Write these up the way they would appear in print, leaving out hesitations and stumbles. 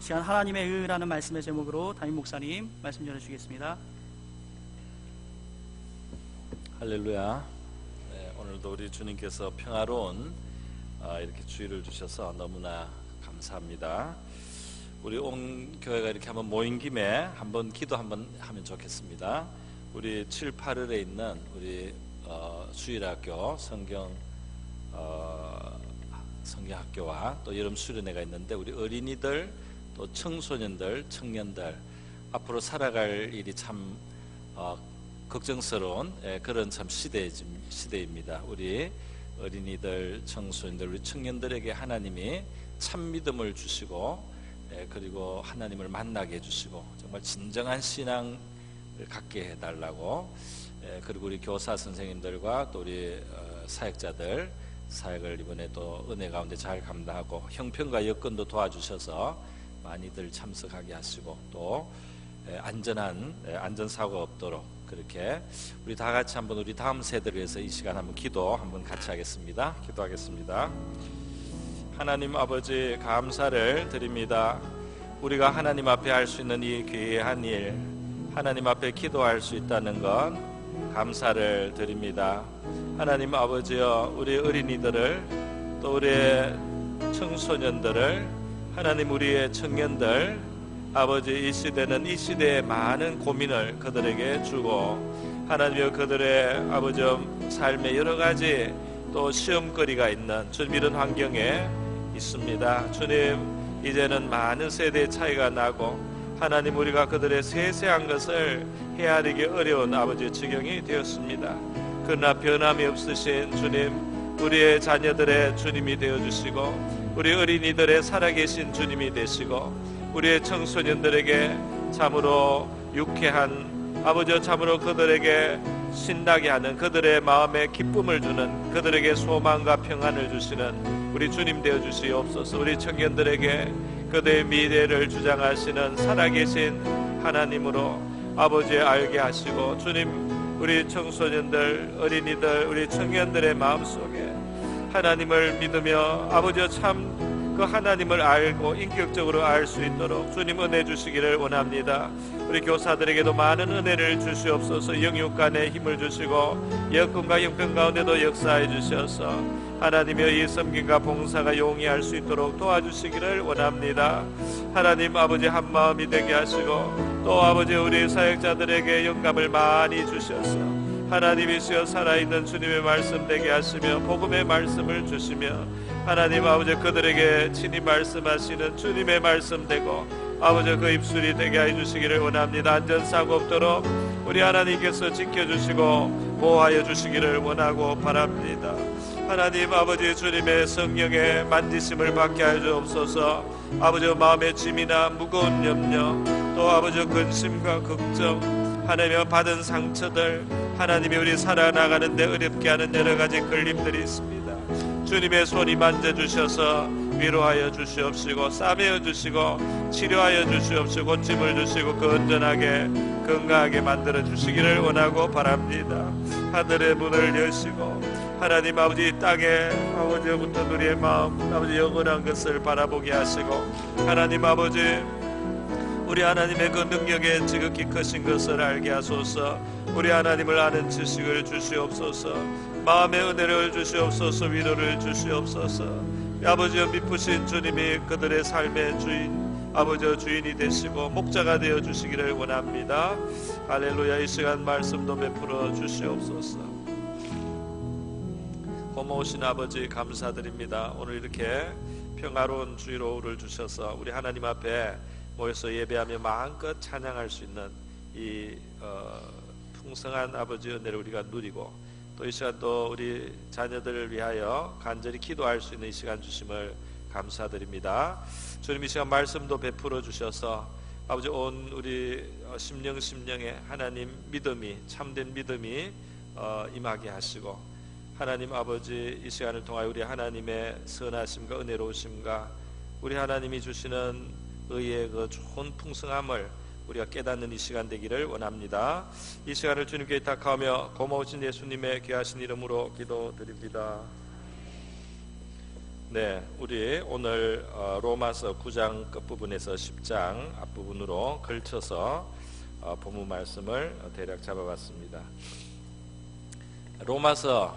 시간 하나님의 의라는 말씀의 제목으로 담임 목사님 말씀 전해주시겠습니다. 할렐루야. 네, 오늘도 우리 주님께서 평화로운 이렇게 주의를 주셔서 너무나 감사합니다. 우리 온 교회가 이렇게 한번 모인 김에 한번 기도 한번 하면 좋겠습니다. 우리 7, 8월에 있는 우리 주일학교 성경학교와 또 여름 수련회가 있는데, 우리 어린이들 또 청소년들, 청년들 앞으로 살아갈 일이 참 걱정스러운 그런 참 시대입니다. 우리 어린이들, 청소년들, 우리 청년들에게 하나님이 참 믿음을 주시고, 그리고 하나님을 만나게 해주시고 정말 진정한 신앙을 갖게 해달라고, 그리고 우리 교사 선생님들과 또 우리 사역자들 사역을 이번에 또 은혜 가운데 잘 감당하고 형편과 여건도 도와주셔서 많이들 참석하게 하시고, 또 안전사고가 없도록 그렇게 우리 다 같이 한번 우리 다음 세대를 위해서 이 시간 한번 기도 한번 같이 하겠습니다. 기도하겠습니다. 하나님 아버지, 감사를 드립니다. 우리가 하나님 앞에 할 수 있는 이 귀한 일, 하나님 앞에 기도할 수 있다는 건 감사를 드립니다. 하나님 아버지여, 우리 어린이들을, 또 우리의 청소년들을, 하나님 우리의 청년들, 아버지 이 시대는 이 시대의 많은 고민을 그들에게 주고, 하나님여 그들의 아버지 삶의 여러 가지 또 시험거리가 있는 주님 이런 환경에 있습니다. 주님, 이제는 많은 세대의 차이가 나고 하나님 우리가 그들의 세세한 것을 헤아리기 어려운 아버지의 지경이 되었습니다. 그러나 변함이 없으신 주님, 우리의 자녀들의 주님이 되어주시고, 우리 어린이들의 살아계신 주님이 되시고, 우리의 청소년들에게 참으로 유쾌한 아버지, 참으로 그들에게 신나게 하는, 그들의 마음에 기쁨을 주는, 그들에게 소망과 평안을 주시는 우리 주님 되어주시옵소서. 우리 청년들에게 그들의 미래를 주장하시는 살아계신 하나님으로 아버지 알게 하시고, 주님 우리 청소년들, 어린이들, 우리 청년들의 마음속에 하나님을 믿으며 아버지 참 그 하나님을 알고 인격적으로 알 수 있도록 주님 은혜 주시기를 원합니다. 우리 교사들에게도 많은 은혜를 주시옵소서. 영육간에 힘을 주시고 여건과 형편 가운데도 역사해 주셔서 하나님의 이 섬김과 봉사가 용이할 수 있도록 도와주시기를 원합니다. 하나님 아버지 한마음이 되게 하시고, 또 아버지 우리 사역자들에게 영감을 많이 주셔서 하나님이시여 살아있는 주님의 말씀 되게 하시며 복음의 말씀을 주시며, 하나님 아버지 그들에게 친히 말씀하시는 주님의 말씀 되고 아버지 그 입술이 되게 해주시기를 원합니다. 안전사고 없도록 우리 하나님께서 지켜주시고 보호하여 주시기를 원하고 바랍니다. 하나님 아버지 주님의 성령의 만지심을 받게 하여 주옵소서. 아버지 마음의 짐이나 무거운 염려, 또 아버지 근심과 걱정, 하나님의 받은 상처들, 하나님이 우리 살아나가는데 어렵게 하는 여러 가지 걸림들이 있습니다. 주님의 손이 만져주셔서 위로하여 주시옵시고, 싸매어 주시고 치료하여 주시옵시고 고침을 주시고 건전하게 건강하게 만들어 주시기를 원하고 바랍니다. 하늘의 문을 여시고 하나님 아버지 땅에 아버지부터 우리의 마음 아버지 영원한 것을 바라보게 하시고, 하나님 아버지 우리 하나님의 그 능력의 지극히 크신 것을 알게 하소서. 우리 하나님을 아는 지식을 주시옵소서. 마음의 은혜를 주시옵소서. 위로를 주시옵소서. 아버지여, 미쁘신 주님이 그들의 삶의 주인, 아버지여 주인이 되시고 목자가 되어 주시기를 원합니다. 할렐루야. 이 시간 말씀도 베풀어 주시옵소서. 고마우신 아버지 감사드립니다. 오늘 이렇게 평화로운 주일 오후를 주셔서 우리 하나님 앞에 모여서 예배하며 마음껏 찬양할 수 있는 이 풍성한 아버지 은혜를 우리가 누리고, 또 이 시간 또 우리 자녀들을 위하여 간절히 기도할 수 있는 이 시간 주심을 감사드립니다. 주님 이 시간 말씀도 베풀어 주셔서 아버지 온 우리 심령에 하나님 믿음이, 참된 믿음이 임하게 하시고, 하나님 아버지 이 시간을 통하여 우리 하나님의 선하심과 은혜로우심과 우리 하나님이 주시는 의의 그 좋은 풍성함을 우리가 깨닫는 이 시간 되기를 원합니다. 이 시간을 주님께 의탁하며 고마우신 예수님의 귀하신 이름으로 기도드립니다. 네, 우리 오늘 로마서 9장 끝부분에서 10장 앞부분으로 걸쳐서 본문 말씀을 대략 잡아봤습니다. 로마서,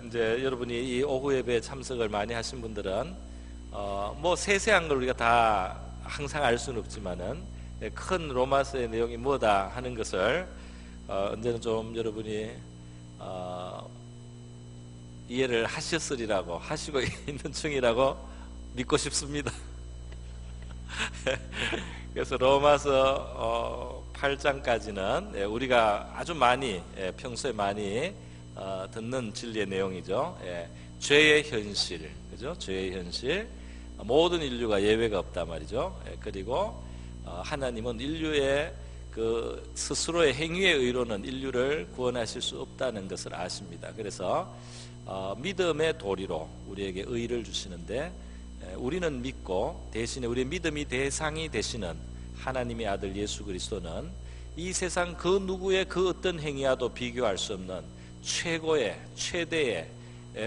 이제 여러분이 이 오후 예배에 참석을 많이 하신 분들은 뭐 세세한 걸 우리가 다 항상 알 수는 없지만은 큰 로마서의 내용이 뭐다 하는 것을 언제는 좀 여러분이 이해를 하셨으리라고, 하시고 있는 중이라고 믿고 싶습니다. 그래서 로마서 8장까지는 우리가 아주 많이, 평소에 많이 듣는 진리의 내용이죠. 죄의 현실, 그죠? 죄의 현실, 모든 인류가 예외가 없단 말이죠. 그리고 하나님은 인류의 그 스스로의 행위의 의로는 인류를 구원하실 수 없다는 것을 아십니다. 그래서 믿음의 도리로 우리에게 의를 주시는데, 우리는 믿고 대신에 우리의 믿음이 대상이 되시는 하나님의 아들 예수 그리스도는 이 세상 그 누구의 그 어떤 행위와도 비교할 수 없는 최고의, 최대의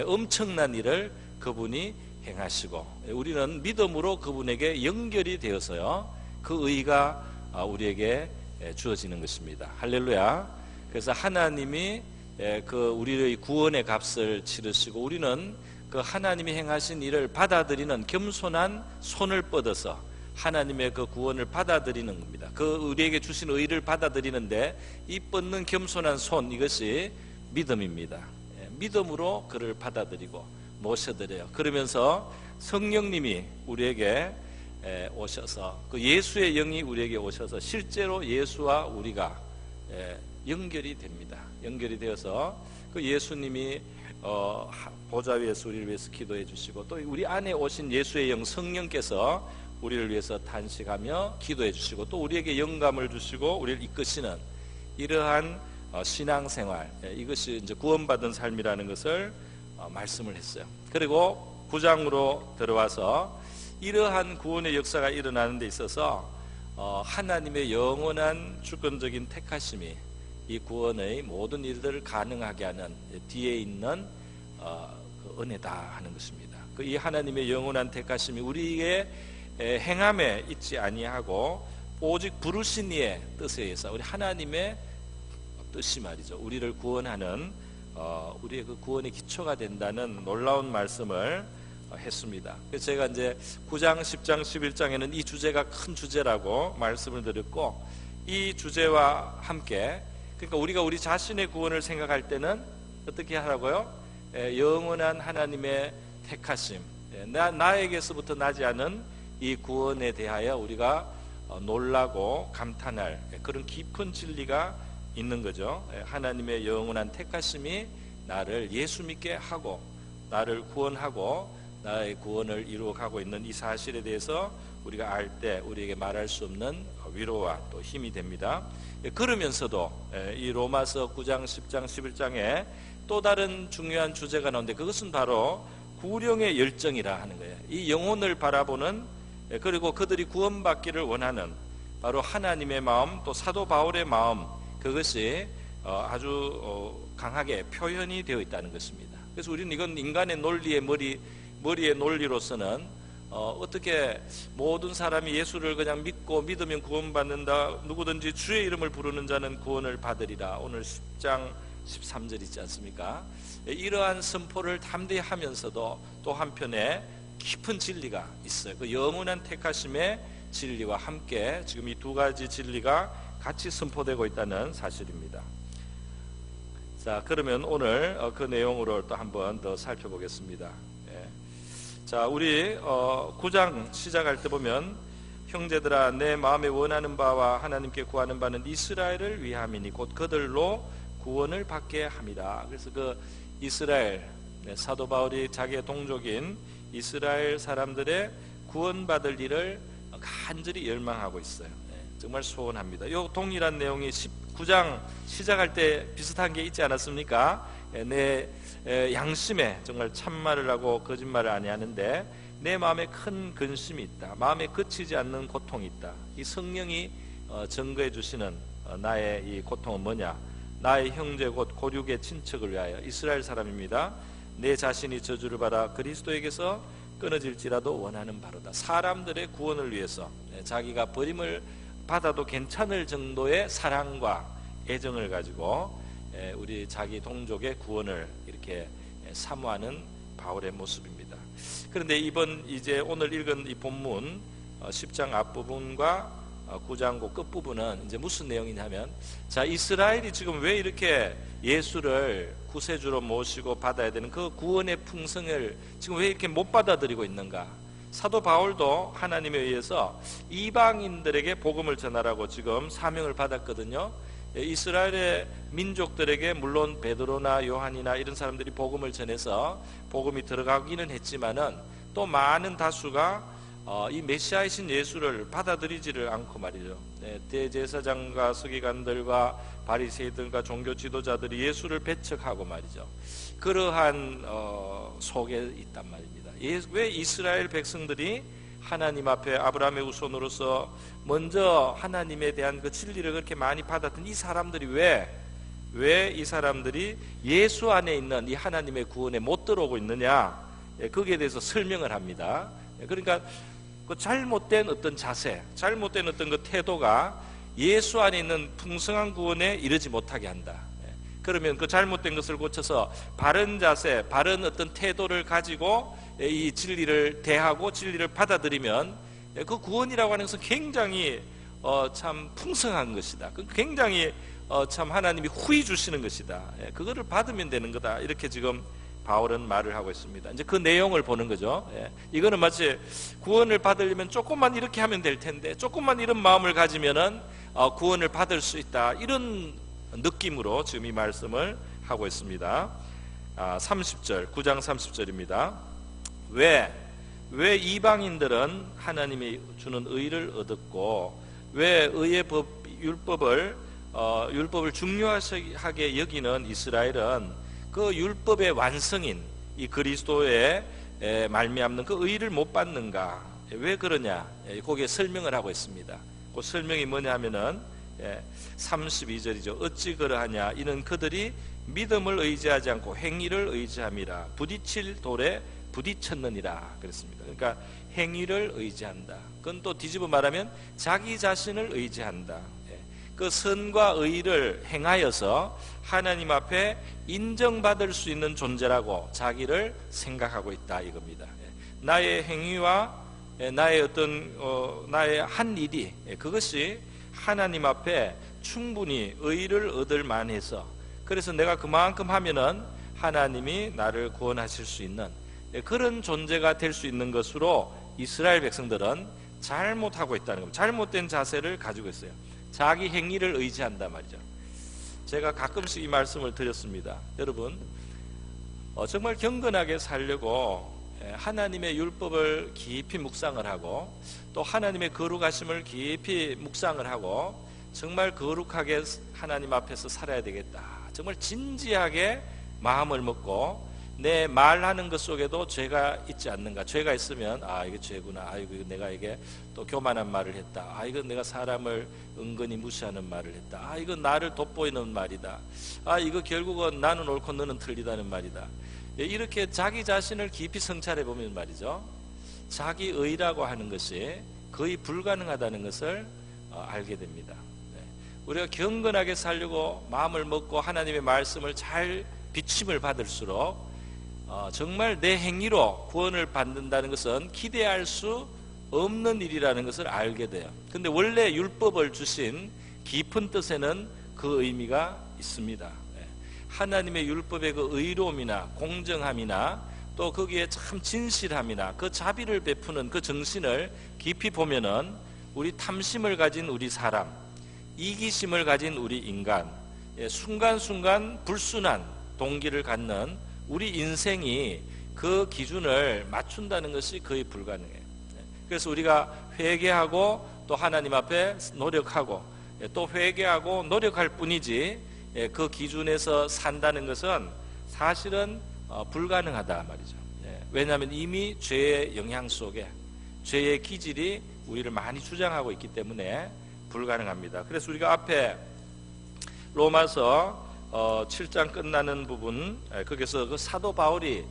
엄청난 일을 그분이 행하시고, 우리는 믿음으로 그분에게 연결이 되어서요, 그 의가 우리에게 주어지는 것입니다. 할렐루야. 그래서 하나님이 그 우리의 구원의 값을 치르시고, 우리는 그 하나님이 행하신 일을 받아들이는 겸손한 손을 뻗어서 하나님의 그 구원을 받아들이는 겁니다. 그 우리에게 주신 의를 받아들이는데 이 뻗는 겸손한 손, 이것이 믿음입니다. 믿음으로 그를 받아들이고 모셔드려요. 그러면서 성령님이 우리에게 오셔서, 그 예수의 영이 우리에게 오셔서 실제로 예수와 우리가 연결이 됩니다. 연결이 되어서 그 예수님이 보좌 위에서 우리를 위해서 기도해 주시고, 또 우리 안에 오신 예수의 영 성령께서 우리를 위해서 탄식하며 기도해 주시고, 또 우리에게 영감을 주시고 우리를 이끄시는 이러한 신앙생활, 이것이 이제 구원받은 삶이라는 것을 말씀을 했어요. 그리고 9장으로 들어와서 이러한 구원의 역사가 일어나는 데 있어서 하나님의 영원한 주권적인 택하심이 이 구원의 모든 일들을 가능하게 하는 뒤에 있는 그 은혜다 하는 것입니다. 이 하나님의 영원한 택하심이 우리의 행함에 있지 아니하고 오직 부르신 이의 뜻에 의해서, 우리 하나님의 뜻이 말이죠, 우리를 구원하는 우리의 그 구원의 기초가 된다는 놀라운 말씀을 했습니다. 그래서 제가 이제 9장, 10장, 11장에는 이 주제가 큰 주제라고 말씀을 드렸고, 이 주제와 함께, 그러니까 우리가 우리 자신의 구원을 생각할 때는 어떻게 하라고요? 영원한 하나님의 택하심, 나에게서부터 나지 않은 이 구원에 대하여 우리가 놀라고 감탄할 그런 깊은 진리가 있는 거죠. 하나님의 영원한 택하심이 나를 예수 믿게 하고 나를 구원하고 나의 구원을 이루어가고 있는 이 사실에 대해서 우리가 알 때 우리에게 말할 수 없는 위로와 또 힘이 됩니다. 그러면서도 이 로마서 9장, 10장, 11장에 또 다른 중요한 주제가 나오는데, 그것은 바로 구령의 열정이라 하는 거예요. 이 영혼을 바라보는, 그리고 그들이 구원받기를 원하는 바로 하나님의 마음, 또 사도 바울의 마음, 그것이 아주 강하게 표현이 되어 있다는 것입니다. 그래서 우리는 이건 인간의 논리의 머리의 논리로서는 어떻게 모든 사람이 예수를 그냥 믿고 믿으면 구원받는다, 누구든지 주의 이름을 부르는 자는 구원을 받으리라, 오늘 10장 13절 있지 않습니까? 이러한 선포를 담대히 하면서도 또 한편에 깊은 진리가 있어요. 그 영원한 택하심의 진리와 함께 지금 이 두 가지 진리가 같이 선포되고 있다는 사실입니다. 자, 그러면 오늘 그 내용으로 또 한번 더 살펴보겠습니다. 자, 우리 9장 시작할 때 보면, 형제들아 내 마음에 원하는 바와 하나님께 구하는 바는 이스라엘을 위함이니 곧 그들로 구원을 받게 함이라. 그래서 그 이스라엘, 사도 바울이 자기의 동족인 이스라엘 사람들의 구원받을 일을 간절히 열망하고 있어요. 정말 소원합니다. 이 동일한 내용이 19장 시작할 때 비슷한 게 있지 않았습니까? 내 양심에 정말 참말을 하고 거짓말을 아니하는데 내 마음에 큰 근심이 있다, 마음에 그치지 않는 고통이 있다. 이 성령이 증거해 주시는 나의 이 고통은 뭐냐? 나의 형제 곧 고륙의 친척을 위하여, 이스라엘 사람입니다. 내 자신이 저주를 받아 그리스도에게서 끊어질지라도 원하는 바로다. 사람들의 구원을 위해서 자기가 버림을 받아도 괜찮을 정도의 사랑과 애정을 가지고 우리 자기 동족의 구원을 이렇게 사모하는 바울의 모습입니다. 그런데 이제 오늘 읽은 이 본문 10장 앞부분과 9장 그 끝부분은 이제 무슨 내용이냐면, 자, 이스라엘이 지금 왜 이렇게 예수를 구세주로 모시고 받아야 되는 그 구원의 풍성을 지금 왜 이렇게 못 받아들이고 있는가? 사도 바울도 하나님에 의해서 이방인들에게 복음을 전하라고 지금 사명을 받았거든요. 이스라엘의 민족들에게 물론 베드로나 요한이나 이런 사람들이 복음을 전해서 복음이 들어가기는 했지만은 또 많은 다수가 이 메시아이신 예수를 받아들이지를 않고 말이죠. 대제사장과 서기관들과 바리새이들과 종교 지도자들이 예수를 배척하고 말이죠. 그러한 속에 있단 말입니다. 왜 이스라엘 백성들이 하나님 앞에 아브라함의 후손으로서 먼저 하나님에 대한 그 진리를 그렇게 많이 받았던 이 사람들이 왜 이 사람들이 예수 안에 있는 이 하나님의 구원에 못 들어오고 있느냐, 거기에 대해서 설명을 합니다. 그러니까 그 잘못된 어떤 자세, 잘못된 어떤 그 태도가 예수 안에 있는 풍성한 구원에 이르지 못하게 한다. 그러면 그 잘못된 것을 고쳐서 바른 자세, 바른 어떤 태도를 가지고 이 진리를 대하고 진리를 받아들이면 그 구원이라고 하는 것은 굉장히 참 풍성한 것이다. 굉장히 참 하나님이 후히 주시는 것이다. 그거를 받으면 되는 거다. 이렇게 지금 바울은 말을 하고 있습니다. 이제 그 내용을 보는 거죠. 이거는 마치 구원을 받으려면 조금만 이렇게 하면 될 텐데, 조금만 이런 마음을 가지면은 구원을 받을 수 있다. 이런 느낌으로 지금 이 말씀을 하고 있습니다. 30절, 9장 30절입니다. 왜 이방인들은 하나님이 주는 의를 얻었고, 왜 의의 율법을 중요하게 여기는 이스라엘은 그 율법의 완성인 이 그리스도의 말미암는 그 의를 못 받는가? 왜 그러냐? 거기에 설명을 하고 있습니다. 그 설명이 뭐냐면은 32절이죠. 어찌 그러하냐? 이는 그들이 믿음을 의지하지 않고 행위를 의지함이라. 부딪힐 돌에 부딪혔느니라 그랬습니다. 그러니까 행위를 의지한다. 그건 또 뒤집어 말하면 자기 자신을 의지한다. 그 선과 의를 행하여서 하나님 앞에 인정받을 수 있는 존재라고 자기를 생각하고 있다 이겁니다. 나의 행위와 나의 어떤 나의 한 일이 그것이 하나님 앞에 충분히 의를 얻을 만해서, 그래서 내가 그만큼 하면은 하나님이 나를 구원하실 수 있는 그런 존재가 될 수 있는 것으로 이스라엘 백성들은 잘못하고 있다는 겁니다. 잘못된 자세를 가지고 있어요. 자기 행위를 의지한단 말이죠. 제가 가끔씩 이 말씀을 드렸습니다. 여러분, 정말 경건하게 살려고 하나님의 율법을 깊이 묵상을 하고 또 하나님의 거룩하심을 깊이 묵상을 하고 정말 거룩하게 하나님 앞에서 살아야 되겠다. 정말 진지하게 마음을 먹고 내 말하는 것 속에도 죄가 있지 않는가? 죄가 있으면 이게 죄구나. 이거 내가 이게 또 교만한 말을 했다. 이거 내가 사람을 은근히 무시하는 말을 했다. 이거 나를 돋보이는 말이다. 이거 결국은 나는 옳고 너는 틀리다는 말이다. 이렇게 자기 자신을 깊이 성찰해 보면 말이죠, 자기 의라고 하는 것이 거의 불가능하다는 것을 알게 됩니다. 우리가 경건하게 살려고 마음을 먹고 하나님의 말씀을 잘 비침을 받을수록 정말 내 행위로 구원을 받는다는 것은 기대할 수 없는 일이라는 것을 알게 돼요. 근데 원래 율법을 주신 깊은 뜻에는 그 의미가 있습니다. 하나님의 율법의 그 의로움이나 공정함이나 또 거기에 참 진실함이나 그 자비를 베푸는 그 정신을 깊이 보면은 우리 탐심을 가진 우리 사람, 이기심을 가진 우리 인간, 순간순간 불순한 동기를 갖는 우리 인생이 그 기준을 맞춘다는 것이 거의 불가능해요. 그래서 우리가 회개하고 또 하나님 앞에 노력하고 또 회개하고 노력할 뿐이지 그 기준에서 산다는 것은 사실은 불가능하다 말이죠. 왜냐하면 이미 죄의 영향 속에 죄의 기질이 우리를 많이 주장하고 있기 때문에 불가능합니다. 그래서 우리가 앞에 로마서 7장 끝나는 부분, 거기서 그 사도 바울이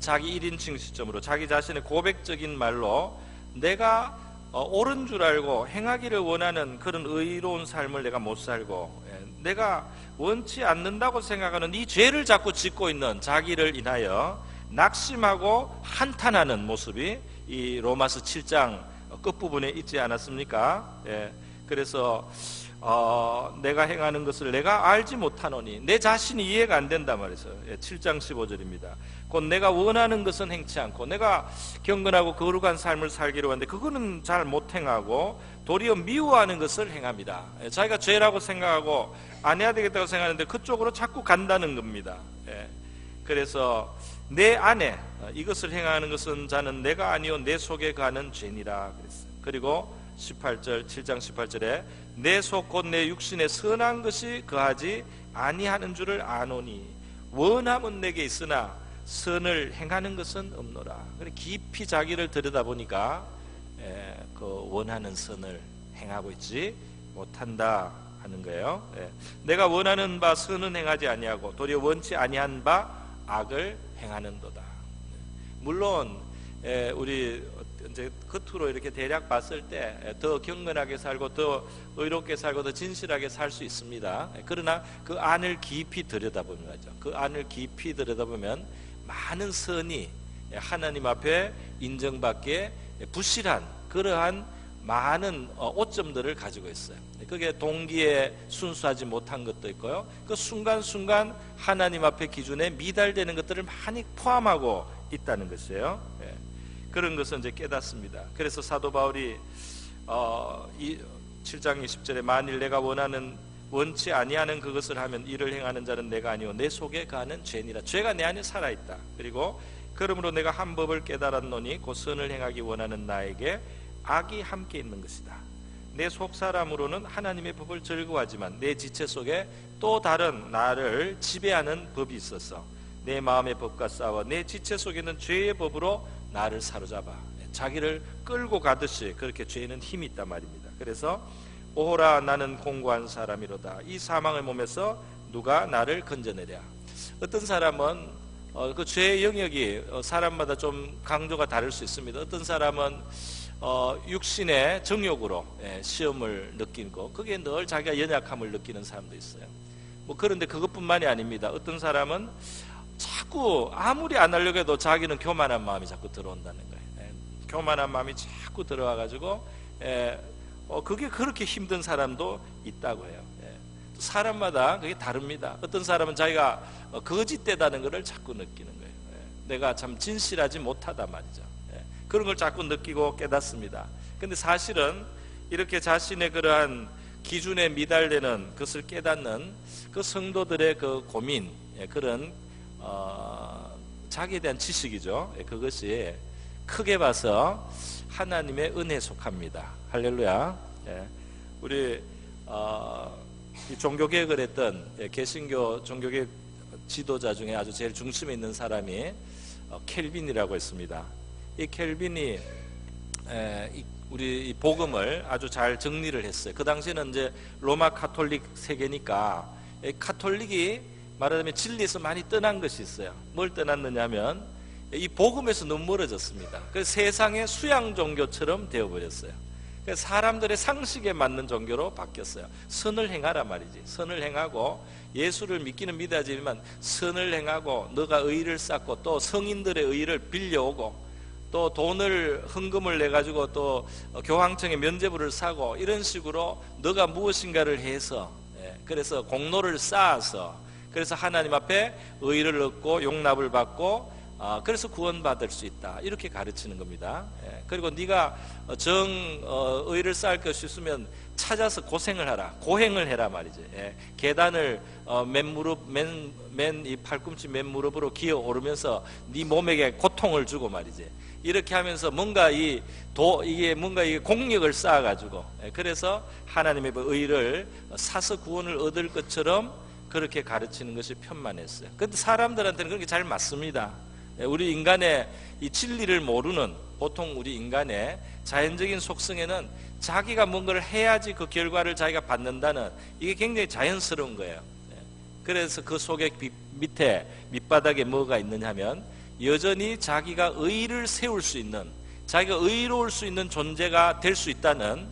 자기 1인칭 시점으로 자기 자신의 고백적인 말로 내가 옳은 줄 알고 행하기를 원하는 그런 의로운 삶을 내가 못 살고 내가 원치 않는다고 생각하는 이 죄를 자꾸 짓고 있는 자기를 인하여 낙심하고 한탄하는 모습이 이 로마서 7장 끝부분에 있지 않았습니까? 그래서 내가 행하는 것을 내가 알지 못하노니 내 자신이 이해가 안 된단 말이죠. 7장 15절입니다. 곧 내가 원하는 것은 행치 않고 내가 경건하고 거룩한 삶을 살기로 하는데 그거는 잘 못 행하고 도리어 미워하는 것을 행합니다. 자기가 죄라고 생각하고 안 해야 되겠다고 생각하는데 그쪽으로 자꾸 간다는 겁니다. 그래서 내 안에 이것을 행하는 것은 자는 내가 아니요 내 속에 가는 죄니라 그랬어요. 그리고 18절 7장 18절에 내 속 곧 내 육신에 선한 것이 거하지 아니하는 줄을 아노니 원함은 내게 있으나 선을 행하는 것은 없노라. 깊이 자기를 들여다보니까 그 원하는 선을 행하고 있지 못한다 하는 거예요. 내가 원하는 바 선은 행하지 아니하고 도리어 원치 아니한 바 악을 행하는도다. 물론 우리 이제 겉으로 이렇게 대략 봤을 때 더 경건하게 살고 더 의롭게 살고 더 진실하게 살 수 있습니다. 그러나 그 안을 깊이 들여다보면 하죠. 그 안을 깊이 들여다보면 많은 선이 하나님 앞에 인정받기에 부실한 그러한 많은 오점들을 가지고 있어요. 그게 동기에 순수하지 못한 것도 있고요. 그 순간순간 하나님 앞에 기준에 미달되는 것들을 많이 포함하고 있다는 것이에요. 그런 것은 이제 깨닫습니다. 그래서 사도 바울이 이 7장 20절에 만일 내가 원치 아니하는 그것을 하면 이를 행하는 자는 내가 아니오 내 속에 가는 죄니라. 죄가 내 안에 살아있다. 그리고 그러므로 내가 한 법을 깨달았노니 곧 선을 행하기 원하는 나에게 악이 함께 있는 것이다. 내 속사람으로는 하나님의 법을 즐거워하지만 내 지체 속에 또 다른 나를 지배하는 법이 있어서 내 마음의 법과 싸워 내 지체 속에는 죄의 법으로 나를 사로잡아 자기를 끌고 가듯이 그렇게 죄에는 힘이 있단 말입니다. 그래서 오호라 나는 공고한 사람이로다. 이 사망의 몸에서 누가 나를 건져내랴. 어떤 사람은 그 죄의 영역이 사람마다 좀 강도가 다를 수 있습니다. 어떤 사람은 육신의 정욕으로 시험을 느끼고 그게 늘 자기가 연약함을 느끼는 사람도 있어요. 그런데 그것뿐만이 아닙니다. 어떤 사람은 자꾸 아무리 안 하려고 해도 자기는 교만한 마음이 자꾸 들어온다는 거예요. 교만한 마음이 자꾸 들어와가지고 그게 그렇게 힘든 사람도 있다고 해요. 사람마다 그게 다릅니다. 어떤 사람은 자기가 거짓되다는 것을 자꾸 느끼는 거예요. 내가 참 진실하지 못하다 말이죠. 그런 걸 자꾸 느끼고 깨닫습니다. 근데 사실은 이렇게 자신의 그러한 기준에 미달되는 것을 깨닫는 그 성도들의 그 고민, 그런 자기에 대한 지식이죠. 그것이 크게 봐서 하나님의 은혜에 속합니다. 할렐루야. 우리 이 종교개혁을 했던 개신교 종교개혁 지도자 중에 아주 제일 중심에 있는 사람이 켈빈이라고 있습니다. 이 켈빈이 우리 이 복음을 아주 잘 정리를 했어요. 그 당시에는 이제 로마 카톨릭 세계니까 카톨릭이 말하자면 진리에서 많이 떠난 것이 있어요. 뭘 떠났느냐면 이 복음에서 너무 멀어졌습니다. 그래서 세상의 수양 종교처럼 되어버렸어요. 그래서 사람들의 상식에 맞는 종교로 바뀌었어요. 선을 행하라 말이지. 선을 행하고 예수를 믿기는 믿어야지만 선을 행하고 너가 의를 쌓고 또 성인들의 의를 빌려오고 또 돈을 헌금을 내가지고 또 교황청에 면죄부를 사고 이런 식으로 너가 무엇인가를 해서 그래서 공로를 쌓아서 그래서 하나님 앞에 의를 얻고 용납을 받고 그래서 구원받을 수 있다 이렇게 가르치는 겁니다. 그리고 네가 의를 쌓을 것이 있으면 찾아서 고생을 하라, 고행을 해라 말이지. 계단을 맨 이 팔꿈치 맨 무릎으로 기어 오르면서 네 몸에게 고통을 주고 말이지. 이렇게 하면서 뭔가 이게 공력을 쌓아가지고 그래서 하나님의 의를 사서 구원을 얻을 것처럼 그렇게 가르치는 것이 편만했어요. 그런데 사람들한테는 그렇게 잘 맞습니다. 우리 인간의 이 진리를 모르는 보통 우리 인간의 자연적인 속성에는 자기가 뭔가를 해야지 그 결과를 자기가 받는다는 이게 굉장히 자연스러운 거예요. 그래서 그 속에 밑에 밑바닥에 뭐가 있느냐 하면 여전히 자기가 의를 세울 수 있는, 자기가 의로울 수 있는 존재가 될 수 있다는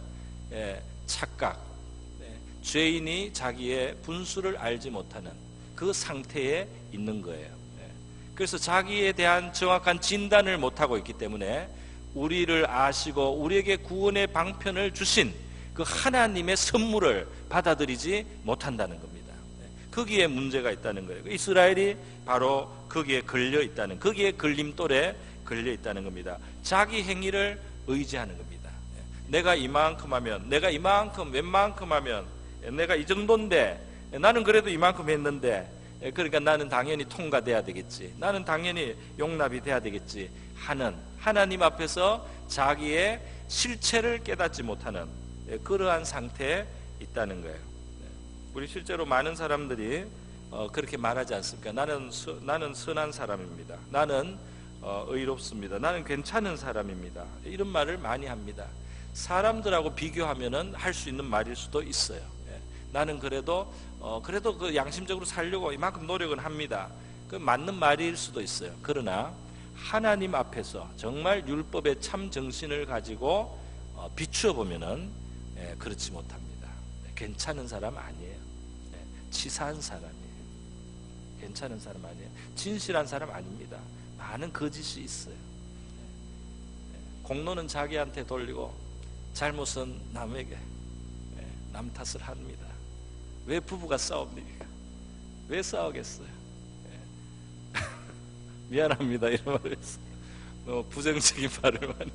착각, 죄인이 자기의 분수를 알지 못하는 그 상태에 있는 거예요. 그래서 자기에 대한 정확한 진단을 못하고 있기 때문에 우리를 아시고 우리에게 구원의 방편을 주신 그 하나님의 선물을 받아들이지 못한다는 겁니다. 거기에 문제가 있다는 거예요. 이스라엘이 바로 거기에 걸려 있다는, 거기에 걸림돌에 걸려 있다는 겁니다. 자기 행위를 의지하는 겁니다. 내가 이만큼 하면, 내가 이만큼 웬만큼 하면, 내가 이 정도인데, 나는 그래도 이만큼 했는데, 그러니까 나는 당연히 통과돼야 되겠지, 나는 당연히 용납이 돼야 되겠지 하는, 하나님 앞에서 자기의 실체를 깨닫지 못하는 그러한 상태에 있다는 거예요. 우리 실제로 많은 사람들이 그렇게 말하지 않습니까? 나는 선한 사람입니다. 나는 의롭습니다. 나는 괜찮은 사람입니다. 이런 말을 많이 합니다. 사람들하고 비교하면은 할 수 있는 말일 수도 있어요. 나는 그래도 그 양심적으로 살려고 이만큼 노력은 합니다. 그 맞는 말일 수도 있어요. 그러나 하나님 앞에서 정말 율법의 참 정신을 가지고 비추어 보면은 그렇지 못합니다. 괜찮은 사람 아니에요. 치사한 사람이에요. 괜찮은 사람 아니에요. 진실한 사람 아닙니다. 많은 거짓이 있어요. 공로는 자기한테 돌리고 잘못은 남에게, 남 탓을 합니다. 왜 부부가 싸웁니까? 왜 싸우겠어요? 미안합니다, 이런 말을 했어요. 부정적인 말을 많이.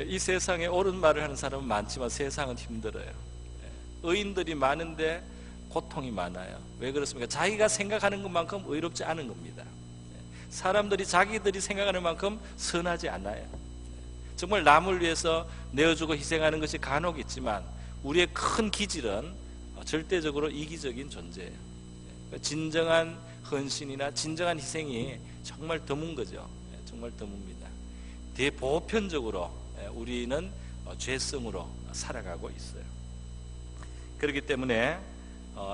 이 세상에 옳은 말을 하는 사람은 많지만 세상은 힘들어요. 의인들이 많은데 고통이 많아요. 왜 그렇습니까? 자기가 생각하는 것만큼 의롭지 않은 겁니다. 사람들이 자기들이 생각하는 만큼 선하지 않아요. 정말 남을 위해서 내어주고 희생하는 것이 간혹 있지만 우리의 큰 기질은 절대적으로 이기적인 존재예요. 진정한 헌신이나 진정한 희생이 정말 드문 거죠. 정말 드뭅니다. 대보편적으로 우리는 죄성으로 살아가고 있어요. 그렇기 때문에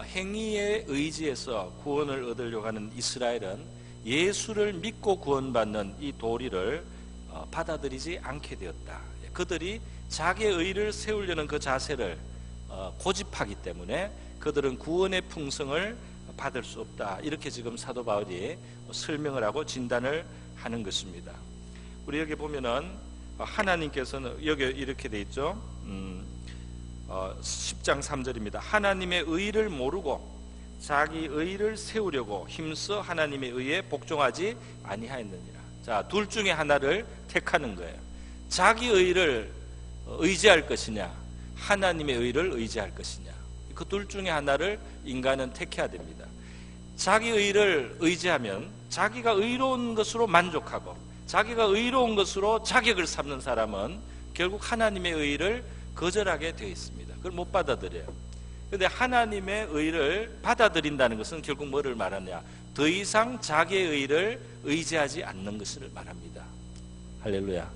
행위에 의지해서 구원을 얻으려고 하는 이스라엘은 예수를 믿고 구원받는 이 도리를 받아들이지 않게 되었다. 그들이 자기의 의를 세우려는 그 자세를 고집하기 때문에 그들은 구원의 풍성을 받을 수 없다. 이렇게 지금 사도 바울이 설명을 하고 진단을 하는 것입니다. 우리 여기 보면은 하나님께서는 여기 이렇게 돼 있죠. 10장 3절입니다. 하나님의 의를 모르고 자기 의를 세우려고 힘써 하나님의 의에 복종하지 아니하였느니라. 자, 둘 중에 하나를 택하는 거예요. 자기 의를 의지할 것이냐, 하나님의 의를 의지할 것이냐. 그 둘 중에 하나를 인간은 택해야 됩니다. 자기 의를 의지하면 자기가 의로운 것으로 만족하고 자기가 의로운 것으로 자격을 삼는 사람은 결국 하나님의 의를 거절하게 되어 있습니다. 그걸 못 받아들여요. 그런데 하나님의 의를 받아들인다는 것은 결국 뭐를 말하냐? 더 이상 자기의 의를 의지하지 않는 것을 말합니다. 할렐루야.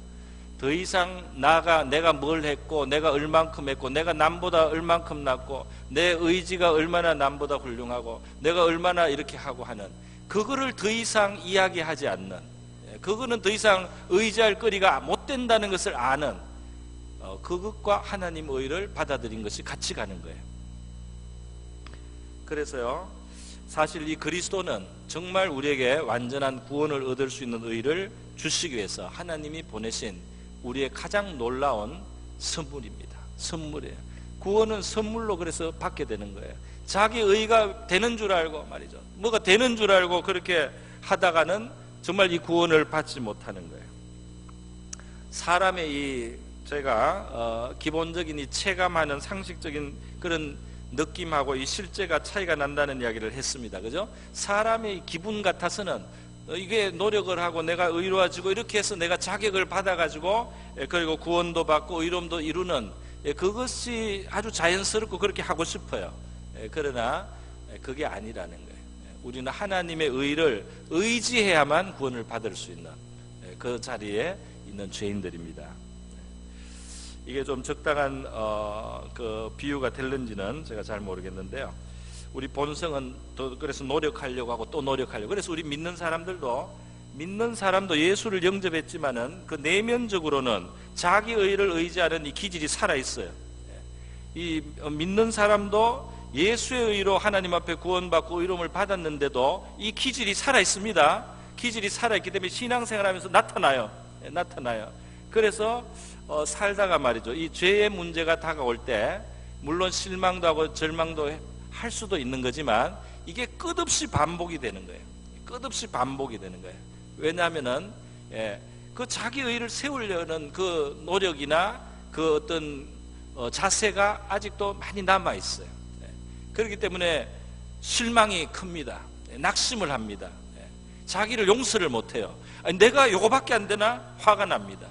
더 이상 내가 뭘 했고, 내가 얼만큼 했고, 내가 남보다 얼만큼 낫고, 내 의지가 얼마나 남보다 훌륭하고, 내가 얼마나 이렇게 하고 하는, 그거를 더 이상 이야기하지 않는, 그거는 더 이상 의지할 거리가 못 된다는 것을 아는, 그것과 하나님 의를 받아들인 것이 같이 가는 거예요. 그래서요, 사실 이 그리스도는 정말 우리에게 완전한 구원을 얻을 수 있는 의를 주시기 위해서 하나님이 보내신 우리의 가장 놀라운 선물입니다. 선물이에요. 구원은 선물로 그래서 받게 되는 거예요. 자기 의가 되는 줄 알고 말이죠. 뭐가 되는 줄 알고 그렇게 하다가는 정말 이 구원을 받지 못하는 거예요. 사람의 제가 기본적인 이 체감하는 상식적인 그런 느낌하고 이 실제가 차이가 난다는 이야기를 했습니다. 그죠? 사람의 기분 같아서는 이게 노력을 하고 내가 의로워지고 이렇게 해서 내가 자격을 받아가지고 그리고 구원도 받고 의로움도 이루는 그것이 아주 자연스럽고 그렇게 하고 싶어요. 그러나 그게 아니라는 거예요. 우리는 하나님의 의를 의지해야만 구원을 받을 수 있는 그 자리에 있는 죄인들입니다. 이게 좀 적당한 그 비유가 될는지는 제가 잘 모르겠는데요. 우리 본성은 또 그래서 노력하려고 하고 또 노력하려고. 그래서 우리 믿는 사람도 예수를 영접했지만은 그 내면적으로는 자기 의를 의지하는 이 기질이 살아 있어요. 이 믿는 사람도 예수의 의로 하나님 앞에 구원받고 의로움을 받았는데도 이 기질이 살아 있습니다. 기질이 살아 있기 때문에 신앙생활하면서 나타나요. 그래서 살다가 말이죠, 이 죄의 문제가 다가올 때 물론 실망도 하고 절망도 할 수도 있는 거지만 이게 끝없이 반복이 되는 거예요. 끝없이 반복이 되는 거예요. 왜냐하면은 그 자기 의를 세우려는 그 노력이나 그 어떤 자세가 아직도 많이 남아 있어요. 그렇기 때문에 실망이 큽니다. 낙심을 합니다. 자기를 용서를 못해요. 아니, 내가 요거밖에 안 되나? 화가 납니다.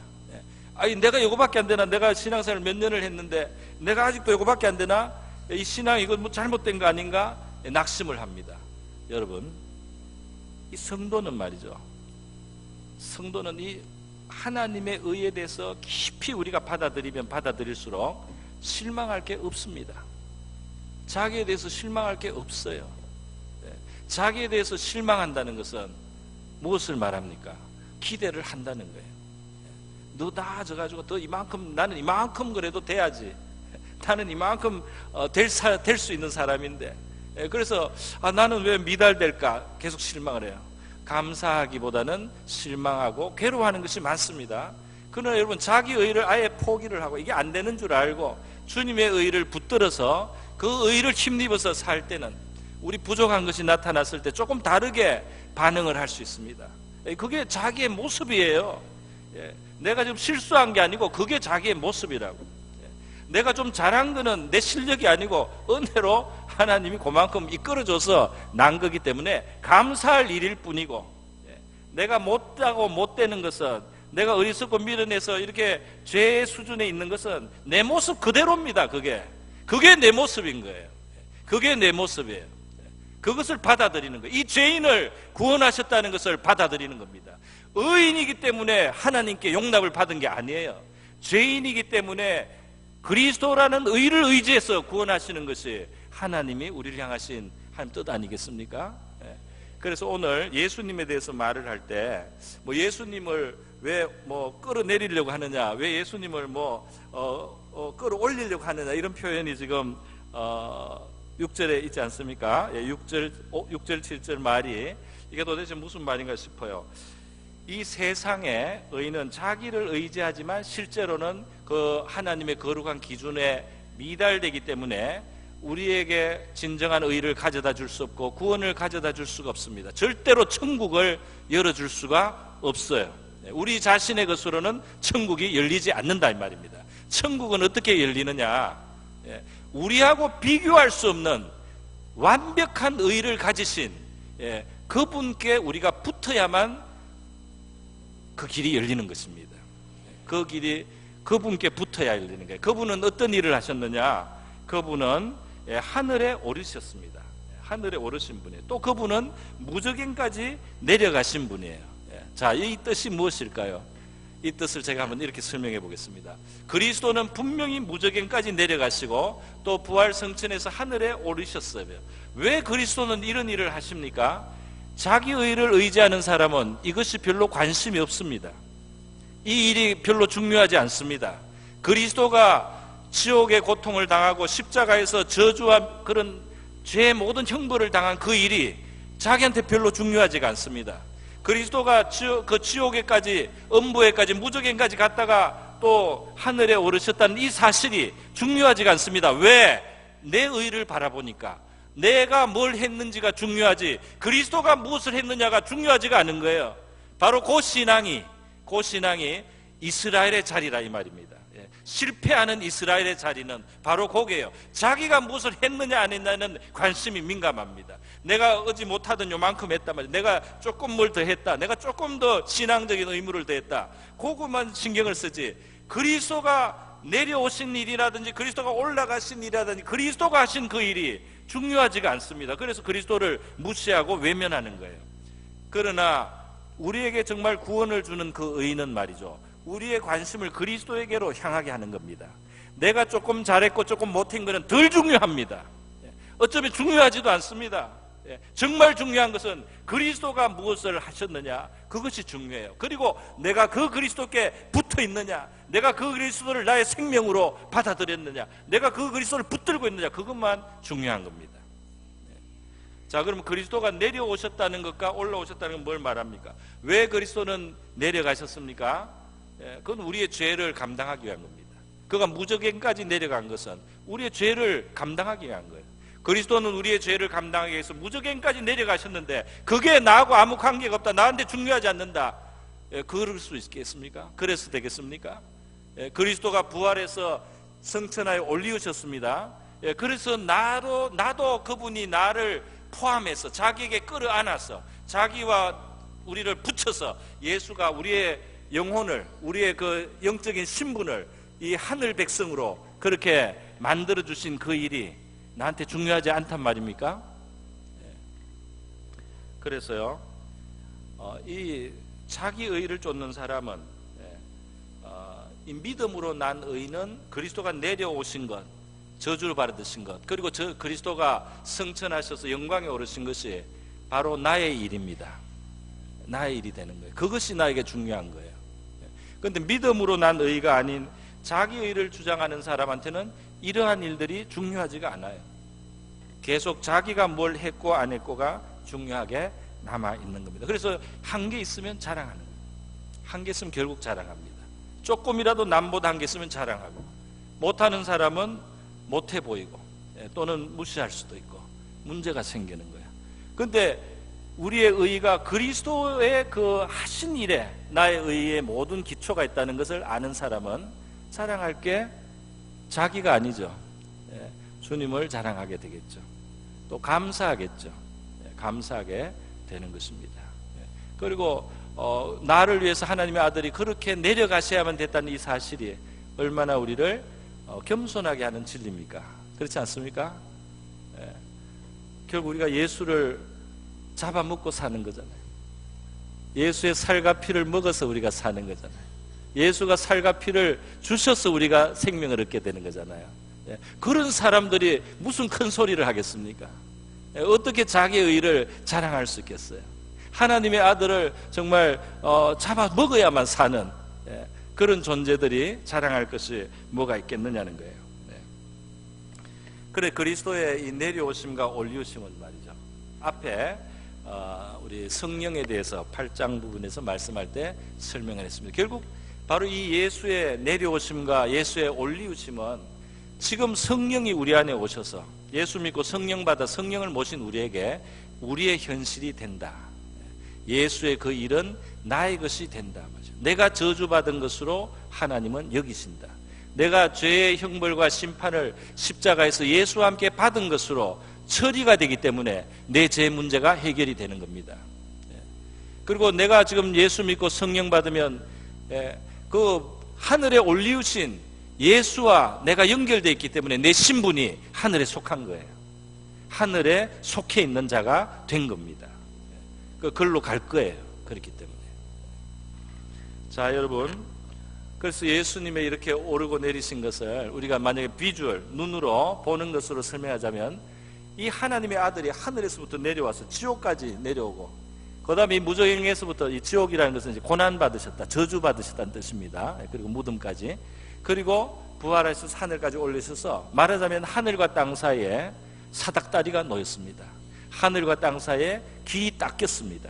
아니, 내가 요거밖에 안 되나? 내가 신앙생활 몇 년을 했는데 내가 아직도 요거밖에 안 되나? 이 신앙 이거 뭐 잘못된 거 아닌가? 낙심을 합니다. 여러분, 이 성도는 말이죠, 성도는 이 하나님의 의에 대해서 깊이 우리가 받아들이면 받아들일수록 실망할 게 없습니다. 자기에 대해서 실망할 게 없어요. 자기에 대해서 실망한다는 것은 무엇을 말합니까? 기대를 한다는 거예요. 너 나아져가지고 더 이만큼, 나는 이만큼 그래도 돼야지, 나는 이만큼 될 수 있는 사람인데, 그래서 나는 왜 미달될까 계속 실망을 해요. 감사하기보다는 실망하고 괴로워하는 것이 많습니다. 그러나 여러분, 자기 의를 아예 포기를 하고 이게 안 되는 줄 알고 주님의 의를 붙들어서 그 의를 힘입어서 살 때는 우리 부족한 것이 나타났을 때 조금 다르게 반응을 할 수 있습니다. 그게 자기의 모습이에요. 내가 좀 실수한 게 아니고 그게 자기의 모습이라고. 내가 좀 잘한 거는 내 실력이 아니고 은혜로 하나님이 그만큼 이끌어줘서 난 거기 때문에 감사할 일일 뿐이고, 내가 못하고 못되는 것은, 내가 어리석고 미련해서 이렇게 죄의 수준에 있는 것은 내 모습 그대로입니다. 그게 내 모습인 거예요. 그게 내 모습이에요. 그것을 받아들이는 거예요. 이 죄인을 구원하셨다는 것을 받아들이는 겁니다. 의인이기 때문에 하나님께 용납을 받은 게 아니에요. 죄인이기 때문에 그리스도라는 의를 의지해서 구원하시는 것이 하나님이 우리를 향하신 하나님 뜻 아니겠습니까? 그래서 오늘 예수님에 대해서 말을 할 때 뭐 예수님을 왜 뭐 끌어내리려고 하느냐, 왜 예수님을 뭐 끌어올리려고 하느냐, 이런 표현이 지금 6절에 있지 않습니까? 6절 7절 말이 이게 도대체 무슨 말인가 싶어요. 이 세상의 의인은 자기를 의지하지만 실제로는 그 하나님의 거룩한 기준에 미달되기 때문에 우리에게 진정한 의를 가져다 줄 수 없고 구원을 가져다 줄 수가 없습니다. 절대로 천국을 열어줄 수가 없어요. 우리 자신의 것으로는 천국이 열리지 않는다 이 말입니다. 천국은 어떻게 열리느냐, 우리하고 비교할 수 없는 완벽한 의를 가지신 그분께 우리가 붙어야만 그 길이 열리는 것입니다. 그 길이 그분께 붙어야 열리는 거예요. 그분은 어떤 일을 하셨느냐, 그분은 하늘에 오르셨습니다. 하늘에 오르신 분이에요. 또 그분은 무저갱까지 내려가신 분이에요. 자, 이 뜻이 무엇일까요? 이 뜻을 제가 한번 이렇게 설명해 보겠습니다. 그리스도는 분명히 무저갱까지 내려가시고 또 부활 성천에서 하늘에 오르셨어요. 왜 그리스도는 이런 일을 하십니까? 자기 의를 의지하는 사람은 이것이 별로 관심이 없습니다. 이 일이 별로 중요하지 않습니다. 그리스도가 지옥의 고통을 당하고 십자가에서 저주와 그런 죄의 모든 형벌을 당한 그 일이 자기한테 별로 중요하지가 않습니다. 그리스도가 그 지옥에까지, 음부에까지, 무저갱까지 갔다가 또 하늘에 오르셨다는 이 사실이 중요하지가 않습니다. 왜? 내 의를 바라보니까. 내가 뭘 했는지가 중요하지 그리스도가 무엇을 했느냐가 중요하지가 않은 거예요. 바로 그 신앙이 이스라엘의 자리라 이 말입니다. 실패하는 이스라엘의 자리는 바로 거기에요. 자기가 무엇을 했느냐 안 했느냐는 관심이 민감합니다. 내가 어지 못하던 요만큼 했단 말이에요. 내가 조금 뭘 더 했다, 내가 조금 더 신앙적인 의무를 더 했다, 그것만 신경을 쓰지 그리스도가 내려오신 일이라든지 그리스도가 올라가신 일이라든지 그리스도가 하신 그 일이 중요하지가 않습니다. 그래서 그리스도를 무시하고 외면하는 거예요. 그러나 우리에게 정말 구원을 주는 그 의인은 말이죠, 우리의 관심을 그리스도에게로 향하게 하는 겁니다. 내가 조금 잘했고 조금 못한 것은 덜 중요합니다. 어쩌면 중요하지도 않습니다. 정말 중요한 것은 그리스도가 무엇을 하셨느냐, 그것이 중요해요. 그리고 내가 그 그리스도께 붙어 있느냐, 내가 그 그리스도를 나의 생명으로 받아들였느냐, 내가 그 그리스도를 붙들고 있느냐, 그것만 중요한 겁니다. 자, 그러면 그리스도가 내려오셨다는 것과 올라오셨다는 건 뭘 말합니까? 왜 그리스도는 내려가셨습니까? 그건 우리의 죄를 감당하기 위한 겁니다. 그가 무저갱까지 내려간 것은 우리의 죄를 감당하기 위한 거예요. 그리스도는 우리의 죄를 감당하기 위해서 무저갱까지 내려가셨는데 그게 나하고 아무 관계가 없다, 나한테 중요하지 않는다, 그럴 수 있겠습니까? 그래서 되겠습니까? 그리스도가 부활해서 성천하에 올리우셨습니다. 그래서 나도 그분이 나를 포함해서 자기에게 끌어안아서 자기와 우리를 붙여서 예수가 우리의 영혼을, 우리의 그 영적인 신분을 이 하늘 백성으로 그렇게 만들어주신 그 일이 나한테 중요하지 않단 말입니까? 그래서요, 이 자기 의를 쫓는 사람은, 이 믿음으로 난 의는 그리스도가 내려오신 것, 저주를 받으신 것, 그리고 그리스도가 승천하셔서 영광에 오르신 것이 바로 나의 일입니다. 나의 일이 되는 거예요. 그것이 나에게 중요한 거예요. 그런데 믿음으로 난 의가 아닌 자기 의를 주장하는 사람한테는 이러한 일들이 중요하지가 않아요. 계속 자기가 뭘 했고 안 했고가 중요하게 남아 있는 겁니다. 그래서 한 개 있으면 자랑하는 거예요. 한 개 있으면 결국 자랑합니다. 조금이라도 남보다 한 개 있으면 자랑하고, 못하는 사람은 못해 보이고 또는 무시할 수도 있고 문제가 생기는 거예요. 그런데 우리의 의가 그리스도의 그 하신 일에 나의 의의 모든 기초가 있다는 것을 아는 사람은 자랑할 게 자기가 아니죠. 주님을 자랑하게 되겠죠. 또 감사하겠죠. 감사하게 되는 것입니다. 그리고 나를 위해서 하나님의 아들이 그렇게 내려가셔야만 됐다는 이 사실이 얼마나 우리를 겸손하게 하는 진리입니까? 그렇지 않습니까? 결국 우리가 예수를 잡아먹고 사는 거잖아요. 예수의 살과 피를 먹어서 우리가 사는 거잖아요. 예수가 살과 피를 주셔서 우리가 생명을 얻게 되는 거잖아요. 그런 사람들이 무슨 큰 소리를 하겠습니까? 어떻게 자기의 의를 자랑할 수 있겠어요? 하나님의 아들을 정말 잡아먹어야만 사는 그런 존재들이 자랑할 것이 뭐가 있겠느냐는 거예요. 그래, 그리스도의 이 내려오심과 올리우심은 말이죠, 앞에 우리 성령에 대해서 8장 부분에서 말씀할 때 설명을 했습니다. 결국 바로 이 예수의 내려오심과 예수의 올리우심은 지금 성령이 우리 안에 오셔서 예수 믿고 성령 받아 성령을 모신 우리에게 우리의 현실이 된다. 예수의 그 일은 나의 것이 된다. 내가 저주받은 것으로 하나님은 여기신다. 내가 죄의 형벌과 심판을 십자가에서 예수와 함께 받은 것으로 처리가 되기 때문에 내 죄 문제가 해결이 되는 겁니다. 그리고 내가 지금 예수 믿고 성령 받으면 그 하늘에 올리우신 예수와 내가 연결되어 있기 때문에 내 신분이 하늘에 속한 거예요. 하늘에 속해 있는 자가 된 겁니다. 그걸로 갈 거예요. 그렇기 때문에. 자, 여러분, 그래서 예수님의 이렇게 오르고 내리신 것을 우리가 만약에 비주얼, 눈으로 보는 것으로 설명하자면, 이 하나님의 아들이 하늘에서부터 내려와서 지옥까지 내려오고, 그 다음에 이 무저행에서부터, 이 지옥이라는 것은 이제 고난받으셨다, 저주받으셨다는 뜻입니다. 그리고 무덤까지. 그리고 부활하셔서 하늘까지 올리셔서, 말하자면 하늘과 땅 사이에 사닥다리가 놓였습니다. 하늘과 땅 사이에 길이 닦였습니다.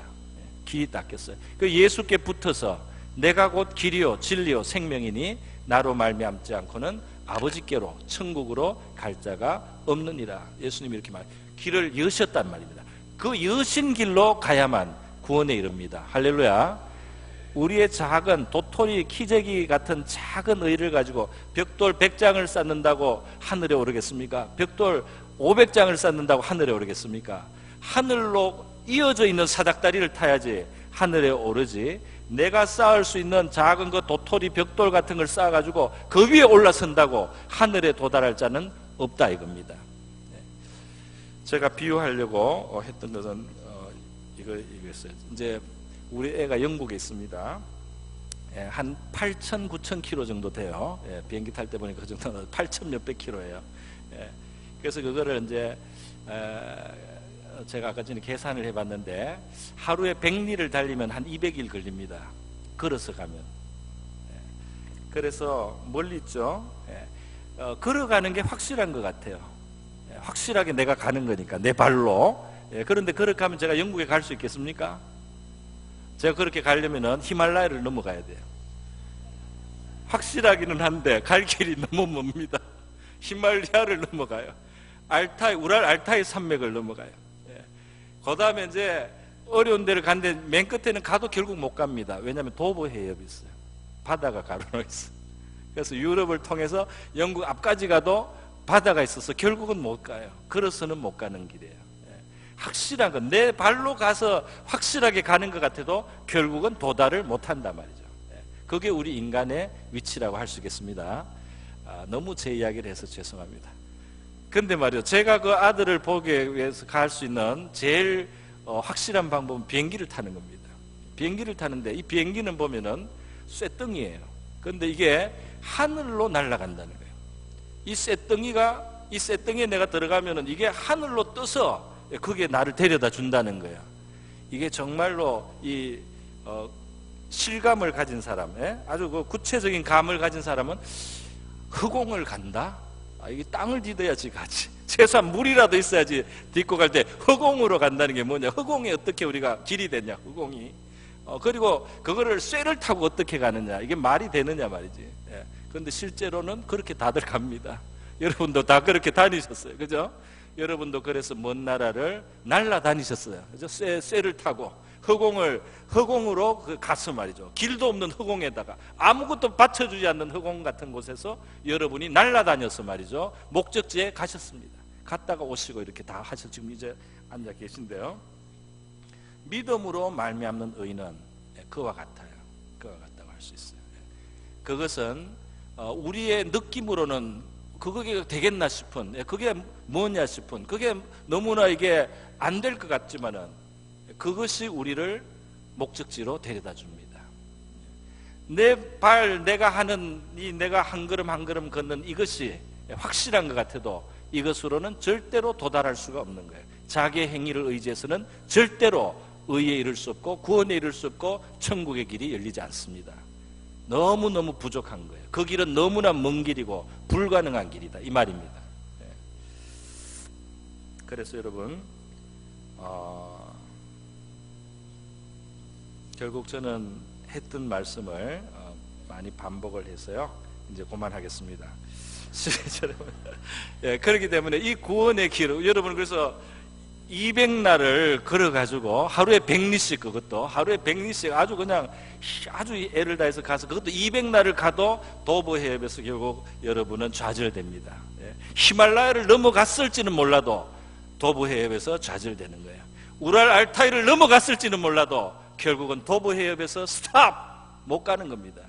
길이 닦였어요. 그 예수께 붙어서 내가 곧 길이요 진리요 생명이니 나로 말미암지 않고는 아버지께로 천국으로 갈 자가 없느니라. 예수님이 이렇게 길을 여셨단 말입니다. 그 여신 길로 가야만 구원에 이릅니다. 할렐루야. 우리의 작은 도토리 키재기 같은 작은 의를 가지고 벽돌 100장을 쌓는다고 하늘에 오르겠습니까? 벽돌 500장을 쌓는다고 하늘에 오르겠습니까? 하늘로 이어져 있는 사닥다리를 타야지 하늘에 오르지, 내가 쌓을 수 있는 작은 그 도토리 벽돌 같은 걸 쌓아가지고 그 위에 올라선다고 하늘에 도달할 자는 없다 이겁니다. 제가 비유하려고 했던 것은 이거였어요. 이제 우리 애가 영국에 있습니다. 한 8,000, 9,000km 정도 돼요. 비행기 탈 때 보니까 그 정도는 8,000 몇백 킬로예요. 그래서 그거를 이제 제가 아까 전에 계산을 해봤는데 하루에 100리를 달리면 한 200일 걸립니다. 걸어서 가면. 그래서 멀리 있죠. 걸어가는 게 확실한 것 같아요. 확실하게 내가 가는 거니까 내 발로. 그런데 그렇게 하면 제가 영국에 갈 수 있겠습니까? 제가 그렇게 가려면 히말라야를 넘어가야 돼요. 확실하기는 한데 갈 길이 너무 멉니다. 히말라야를 넘어가요. 우랄 알타이 산맥을 넘어가요. 그 다음에 이제 어려운 데를 갔는데 맨 끝에는 가도 결국 못 갑니다. 왜냐하면 도보 해협이 있어요. 바다가 가로로 있어요. 그래서 유럽을 통해서 영국 앞까지 가도 바다가 있어서 결국은 못 가요. 걸어서는 못 가는 길이에요. 확실한 건 내 발로 가서 확실하게 가는 것 같아도 결국은 도달을 못한단 말이죠. 그게 우리 인간의 위치라고 할 수 있겠습니다. 너무 제 이야기를 해서 죄송합니다. 근데 말이요, 제가 그 아들을 보기 위해서 갈 수 있는 제일 확실한 방법은 비행기를 타는 겁니다. 비행기를 타는데 이 비행기는 보면은 쇳덩이에요. 근데 이게 하늘로 날아간다는 거예요. 이 쇳덩이에 내가 들어가면은 이게 하늘로 떠서 그게 나를 데려다 준다는 거예요. 이게 정말로 이 실감을 가진 사람, 아주 그 구체적인 감을 가진 사람은 허공을 간다? 이게 땅을 디뎌야지 가지. 최소한 물이라도 있어야지 딛고 갈 때 허공으로 간다는 게 뭐냐? 허공에 어떻게 우리가 길이 되냐? 허공이. 그리고 그거를 쇠를 타고 어떻게 가느냐? 이게 말이 되느냐 말이지. 그런데 실제로는 그렇게 다들 갑니다. 여러분도 다 그렇게 다니셨어요, 그죠? 여러분도 그래서 먼 나라를 날아다니셨어요, 그죠? 쇠를 타고 허공으로 가서 말이죠. 길도 없는 허공에다가 아무것도 받쳐주지 않는 허공 같은 곳에서 여러분이 날아다녀서 말이죠, 목적지에 가셨습니다. 갔다가 오시고 이렇게 다 하셔서 지금 이제 앉아 계신데요. 믿음으로 말미암는 의는 그와 같아요. 그와 같다고 할 수 있어요. 그것은 우리의 느낌으로는 그게 되겠나 싶은, 그게 뭐냐 싶은, 그게 너무나 이게 안 될 것 같지만은 그것이 우리를 목적지로 데려다 줍니다. 내가 하는 내가 한 걸음 한 걸음 걷는 이것이 확실한 것 같아도 이것으로는 절대로 도달할 수가 없는 거예요. 자기의 행위를 의지해서는 절대로 의에 이를 수 없고 구원에 이를 수 없고 천국의 길이 열리지 않습니다. 너무너무 부족한 거예요. 그 길은 너무나 먼 길이고 불가능한 길이다, 이 말입니다. 그래서 여러분, 결국 저는 했던 말씀을 많이 반복을 해서요, 이제 그만하겠습니다. 그렇기 때문에 이 구원의 길, 여러분, 그래서 200날을 걸어가지고 하루에 100리씩, 그것도 하루에 100리씩 아주 그냥 아주 애를 다해서 가서 그것도 200날을 가도 도보 해협에서 결국 여러분은 좌절됩니다. 히말라야를 넘어갔을지는 몰라도 도보 해협에서 좌절되는 거예요. 우랄 알타이를 넘어갔을지는 몰라도 결국은 도보 해협에서 스탑! 못 가는 겁니다.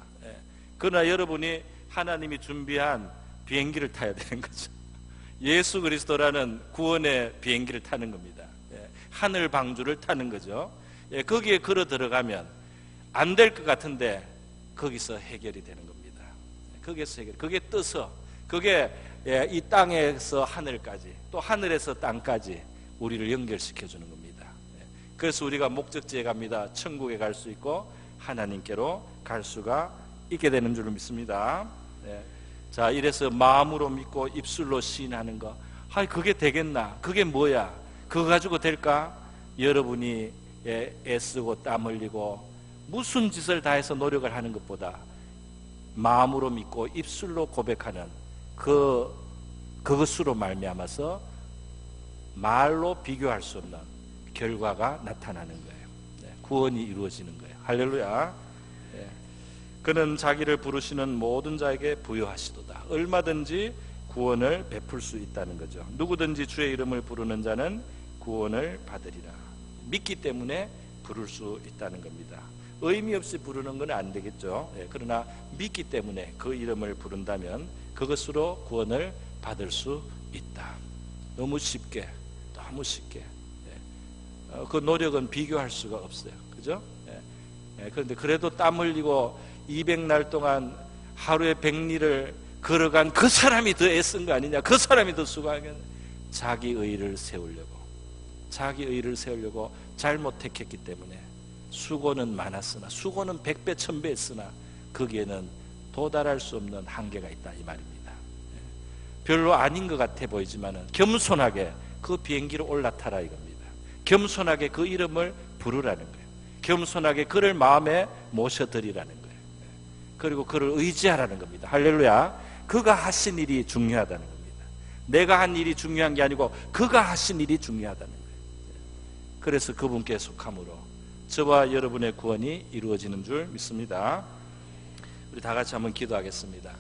그러나 여러분이 하나님이 준비한 비행기를 타야 되는 거죠. 예수 그리스도라는 구원의 비행기를 타는 겁니다. 하늘 방주를 타는 거죠. 거기에 걸어 들어가면 안 될 것 같은데 거기서 해결이 되는 겁니다. 거기서 해결. 그게 떠서 그게 이 땅에서 하늘까지, 또 하늘에서 땅까지 우리를 연결시켜 주는 겁니다. 그래서 우리가 목적지에 갑니다. 천국에 갈 수 있고 하나님께로 갈 수가 있게 되는 줄로 믿습니다. 자, 이래서 마음으로 믿고 입술로 시인하는 거, 그게 되겠나? 그게 뭐야? 그거 가지고 될까? 여러분이 애쓰고 땀 흘리고 무슨 짓을 다해서 노력을 하는 것보다 마음으로 믿고 입술로 고백하는 그것으로 말미암아서 말로 비교할 수 없는 결과가 나타나는 거예요. 구원이 이루어지는 거예요. 할렐루야. 그는 자기를 부르시는 모든 자에게 부여하시도다. 얼마든지 구원을 베풀 수 있다는 거죠. 누구든지 주의 이름을 부르는 자는 구원을 받으리라. 믿기 때문에 부를 수 있다는 겁니다. 의미 없이 부르는 건 안 되겠죠. 그러나 믿기 때문에 그 이름을 부른다면 그것으로 구원을 받을 수 있다. 너무 쉽게, 너무 쉽게. 그 노력은 비교할 수가 없어요. 그죠? 그런데 그래도 땀 흘리고 200날 동안 하루에 100리를 걸어간 그 사람이 더 애쓴 거 아니냐? 그 사람이 더 수고하겠냐? 자기 의를 세우려고 잘못 택했기 때문에 수고는 많았으나, 수고는 100배 1000배 했으나 거기에는 도달할 수 없는 한계가 있다, 이 말입니다. 별로 아닌 것 같아 보이지만은 겸손하게 그 비행기로 올라타라 이겁니다. 겸손하게 그 이름을 부르라는 거예요. 겸손하게 그를 마음에 모셔드리라는 거예요. 그리고 그를 의지하라는 겁니다. 할렐루야. 그가 하신 일이 중요하다는 겁니다. 내가 한 일이 중요한 게 아니고 그가 하신 일이 중요하다는 거예요. 그래서 그분께 속함으로 저와 여러분의 구원이 이루어지는 줄 믿습니다. 우리 다 같이 한번 기도하겠습니다.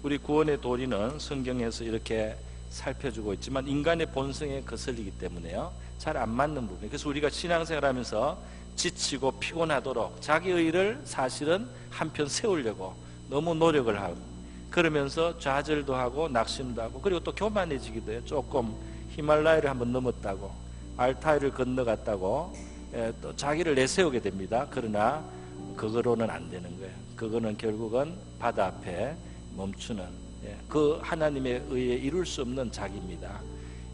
우리 구원의 도리는 성경에서 이렇게 살펴주고 있지만 인간의 본성에 거슬리기 때문에요, 잘 안 맞는 부분. 그래서 우리가 신앙생활하면서 지치고 피곤하도록 자기 의를 사실은 한편 세우려고 너무 노력을 하고, 그러면서 좌절도 하고 낙심도 하고, 그리고 또 교만해지기도 해요. 조금 히말라야를 한번 넘었다고, 알타이를 건너갔다고 또 자기를 내세우게 됩니다. 그러나 그거로는 안 되는 거예요. 그거는 결국은 바다 앞에 멈추는, 그 하나님의 의에 이룰 수 없는 자기입니다.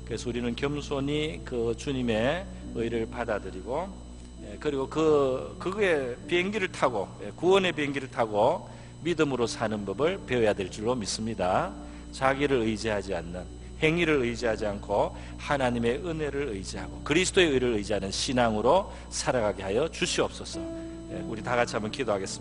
그래서 우리는 겸손히 그 주님의 의를 받아들이고, 그리고 그의 비행기를 타고, 구원의 비행기를 타고 믿음으로 사는 법을 배워야 될 줄로 믿습니다. 자기를 의지하지 않는, 행위를 의지하지 않고 하나님의 은혜를 의지하고 그리스도의 의를 의지하는 신앙으로 살아가게 하여 주시옵소서. 우리 다 같이 한번 기도하겠습니다.